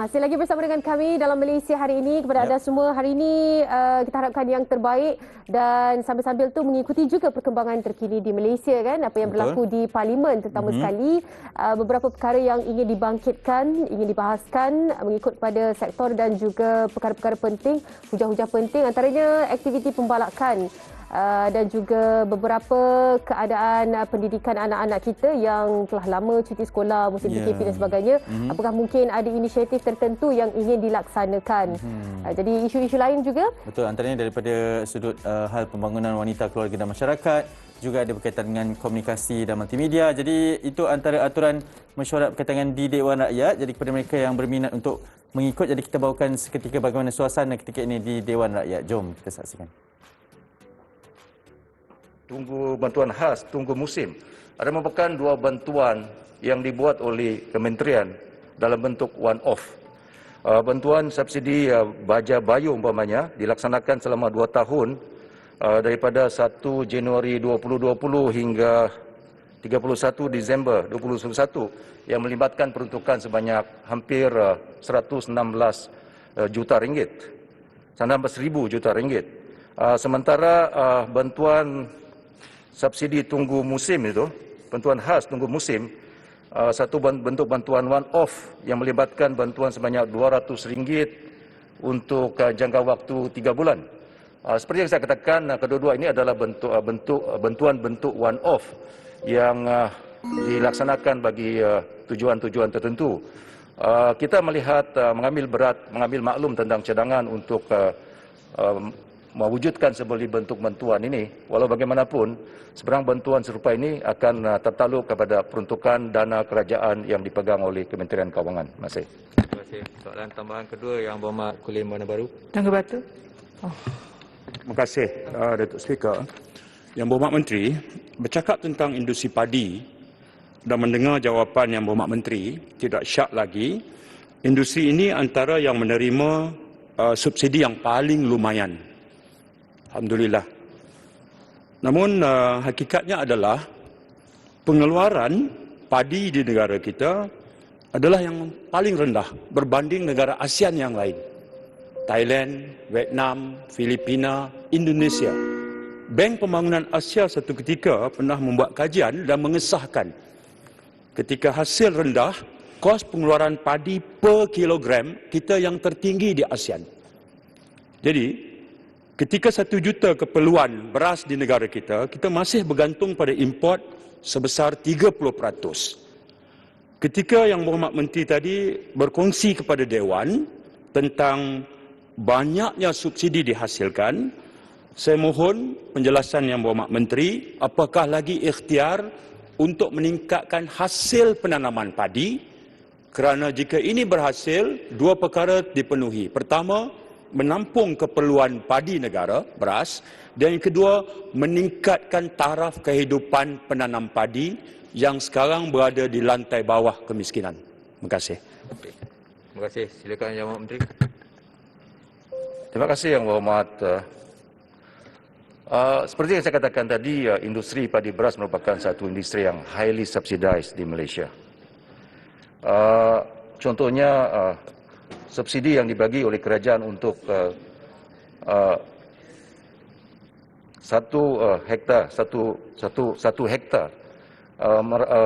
Masih lagi bersama dengan kami dalam Malaysia hari ini. Kepada anda semua, hari ini kita harapkan yang terbaik dan sambil-sambil tu mengikuti juga perkembangan terkini di Malaysia kan, apa yang berlaku di Parlimen terutama sekali beberapa perkara yang ingin dibangkitkan, ingin dibahaskan mengikut pada sektor dan juga perkara-perkara penting, hujah-hujah penting, antaranya aktiviti pembalakan dan juga beberapa keadaan pendidikan anak-anak kita yang telah lama cuti sekolah, musim PKP dan sebagainya. Apakah mungkin ada inisiatif tertentu yang ingin dilaksanakan? Jadi isu-isu lain juga? Betul, antaranya daripada sudut hal pembangunan wanita, keluarga dan masyarakat, juga ada berkaitan dengan komunikasi dan multimedia. Jadi itu antara aturan mesyuarat berkaitan di Dewan Rakyat. Jadi kepada mereka yang berminat untuk mengikut, jadi kita bawakan seketika bagaimana suasana ketika ini di Dewan Rakyat. Jom kita saksikan. Tunggu bantuan khas, tunggu musim. Ada merupakan dua bantuan yang dibuat oleh kementerian dalam bentuk one-off. Bantuan subsidi baja bayu umpamanya dilaksanakan selama 2 tahun daripada 1 Januari 2020 hingga 31 Disember 2021 yang melibatkan peruntukan sebanyak hampir 116 juta ringgit. 116,000 juta ringgit. Sementara bantuan subsidi tunggu musim itu, bantuan khas tunggu musim, satu bentuk bantuan one-off yang melibatkan bantuan sebanyak RM200 untuk jangka waktu 3 bulan. Seperti yang saya katakan, kedua-dua ini adalah bantuan bentuk one-off yang dilaksanakan bagi tujuan-tujuan tertentu. Kita melihat mengambil maklum tentang cadangan untuk mewujudkan sebeli bentuk bantuan ini, walau bagaimanapun sebenarnya bantuan serupa ini akan tertaluk kepada peruntukan dana kerajaan yang dipegang oleh Kementerian Kewangan. Terima kasih. Terima kasih. Soalan tambahan kedua Yang Berhormat Kulim Bandar Baru. Tangga Batu. Terima kasih, Datuk Speaker. Yang Berhormat Menteri, bercakap tentang industri padi dan mendengar jawapan Yang Berhormat Menteri, tidak syak lagi, industri ini antara yang menerima subsidi yang paling lumayan. Alhamdulillah. Namun hakikatnya adalah pengeluaran padi di negara kita adalah yang paling rendah berbanding negara ASEAN yang lain. Thailand, Vietnam, Filipina, Indonesia. Bank Pembangunan Asia satu ketika pernah membuat kajian dan mengesahkan ketika hasil rendah, kos pengeluaran padi per kilogram kita yang tertinggi di ASEAN. Jadi, ketika 1 juta keperluan beras di negara kita, kita masih bergantung pada import sebesar 30%. Ketika Yang Berhormat Menteri tadi berkongsi kepada Dewan tentang banyaknya subsidi dihasilkan, saya mohon penjelasan Yang Berhormat Menteri, apakah lagi ikhtiar untuk meningkatkan hasil penanaman padi? Kerana jika ini berhasil, dua perkara dipenuhi. Pertama, menampung keperluan padi negara, beras, dan yang kedua, meningkatkan taraf kehidupan penanam padi yang sekarang berada di lantai bawah kemiskinan. Terima kasih. Terima kasih. Silakan Yang Berhormat Menteri. Terima kasih Yang Berhormat. Seperti yang saya katakan tadi, industri padi beras merupakan satu industri yang highly subsidized di Malaysia. Contohnya, subsidi yang dibagi oleh kerajaan untuk satu hektar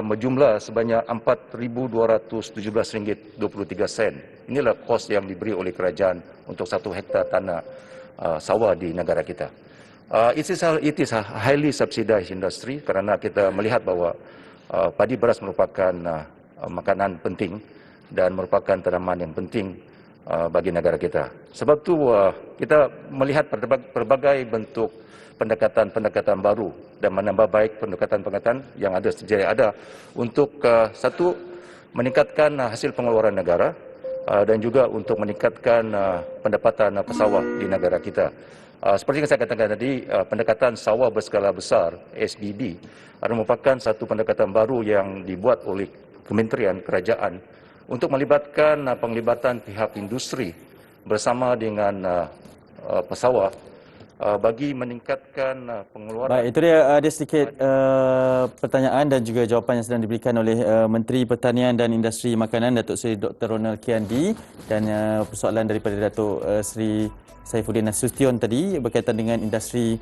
berjumlah sebanyak RM4,217.23. Inilah kos yang diberi oleh kerajaan untuk 1 hektar tanah sawah di negara kita. It is a highly subsidized industry kerana kita melihat bahawa padi beras merupakan makanan penting dan merupakan tanaman yang penting bagi negara kita. Sebab itu kita melihat berbagai bentuk pendekatan-pendekatan baru dan menambah baik pendekatan-pendekatan yang ada sedia ada untuk satu, meningkatkan hasil pengeluaran negara dan juga untuk meningkatkan pendapatan pesawah di negara kita. Seperti yang saya katakan tadi, pendekatan sawah berskala besar, SBB, merupakan satu pendekatan baru yang dibuat oleh Kementerian Kerajaan untuk melibatkan penglibatan pihak industri bersama dengan pesawah bagi meningkatkan pengeluaran. Baik, itu dia ada sedikit pertanyaan dan juga jawapan yang sedang diberikan oleh Menteri Pertanian dan Industri Makanan Datuk Seri Dr. Ronald Kiandi, dan persoalan daripada Datuk Seri Saifuddin Nasution tadi berkaitan dengan industri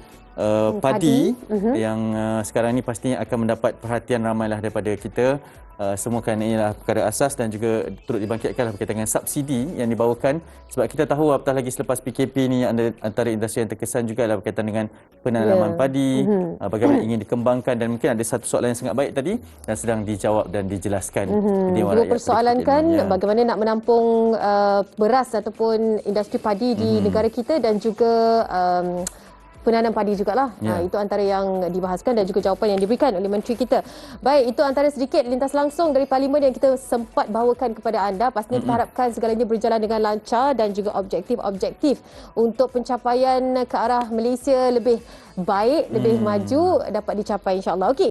padi yang sekarang ini pastinya akan mendapat perhatian ramailah daripada kita. Semua kerana inilah perkara asas dan juga turut dibangkitkanlah berkaitan dengan subsidi yang dibawakan, sebab kita tahu apatah lagi selepas PKP ni antara industri yang terkesan juga adalah berkaitan dengan penanaman padi, bagaimana ingin dikembangkan, dan mungkin ada satu soalan yang sangat baik tadi dan sedang dijawab dan dijelaskan. Dua persoalan kan, bagaimana nak menampung beras ataupun industri padi di negara kita, dan juga penanam padi jugalah. Itu antara yang dibahaskan dan juga jawapan yang diberikan oleh menteri kita. Baik, itu antara sedikit lintas langsung dari Parlimen yang kita sempat bawakan kepada anda. Pastinya kita harapkan segalanya berjalan dengan lancar dan juga objektif untuk pencapaian ke arah Malaysia lebih baik, lebih maju dapat dicapai, insya-Allah. Okey.